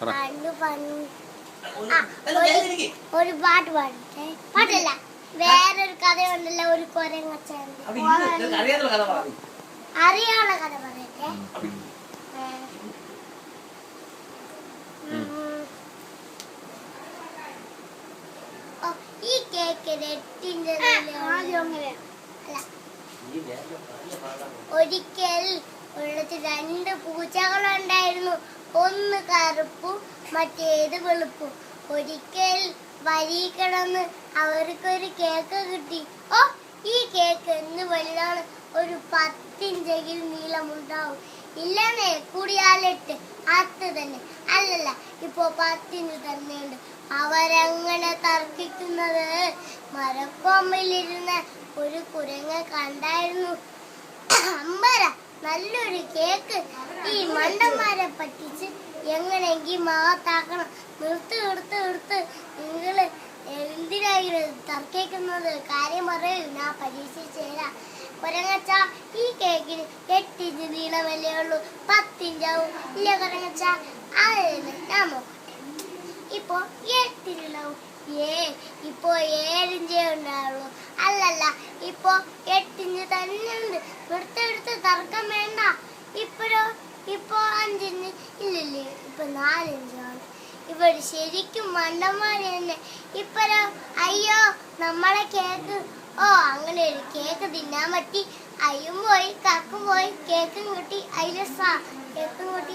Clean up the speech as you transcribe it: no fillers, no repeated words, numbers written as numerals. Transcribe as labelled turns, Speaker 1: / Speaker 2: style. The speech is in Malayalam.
Speaker 1: ഒരു പാട്ട് പാടട്ടെ. പാട്ടല്ല, വേറൊരു കഥയുണ്ടല്ലോ, ഒരു കുരങ്ങച്ചാൻ. അറിയാനുള്ള കഥ പറയട്ടെ. ഈ കേക്ക് 8 ഇഞ്ച് ഒരിക്കൽ ഉള്ളത് 2 പൂച്ചകളുണ്ടായിരുന്നു. ഒന്ന് കറുപ്പും മറ്റേത് വെളുപ്പും. ഒരിക്കൽ വരി കിടന്ന് അവർക്കൊരു കേക്ക് കിട്ടി. ഈ കേക്ക് എന്ന് വലുതാണ്, ഒരു 10 ഇഞ്ചെങ്കിലും നീളമുണ്ടാവും. ഇല്ലെന്നേ, കൂടിയാലിട്ട് 10 തന്നെ. അല്ലല്ല, ഇപ്പൊ 10 ഇഞ്ച് തന്നെയുണ്ട്. അവരങ്ങനെ തർക്കിക്കുന്നത് മരക്കൊമ്പിലിരുന്ന ഒരു കുരങ്ങ കണ്ടായിരുന്നു. അമ്പര, നല്ലൊരു കേക്ക്! ഈ മണ്ടന്മാരെ പറ്റിച്ച് എങ്ങനെയെങ്കിൽ മഹത്താക്കണം. നിർത്ത്, നിങ്ങള് എന്തിനായിരുന്നു തർക്കിക്കുന്നത്? കാര്യം പറയൂ, ഞാൻ പരീക്ഷിച്ച് തരാം. കുരങ്ങച്ച, ഈ കേക്കിന് 8 ഇഞ്ച് നീളമല്ലേ ഉള്ളൂ, 10 ഇഞ്ചാവും. ഇല്ല കുരങ്ങച്ച, അതല്ലേ, ഞാൻ നോക്കട്ടെ. ഇപ്പൊ 8 ഇഞ്ചാവും. ഇപ്പൊ 7 ഇഞ്ചേ ഉണ്ടാവുള്ളൂ. അല്ലല്ല, ഇപ്പൊ 8 ഇഞ്ച് തന്നെയുണ്ട്. എടുത്ത് തർക്കം വേണ്ട. ഇപ്പൊ 5 ഇഞ്ച്. ഇല്ലല്ലേ, ഇപ്പൊ 4 ഇഞ്ചാണ്. ഇവര് ശരിക്കും മണ്ടന്മാര് തന്നെ. ഇപ്പഴോ, അയ്യോ നമ്മളെ കേക്ക്. അങ്ങനെ ഒരു കേക്ക് തിന്നാൻ പറ്റി. അയ്യും പോയി, കക്കും പോയി, കേക്കും കിട്ടി. കേക്കും കിട്ടി.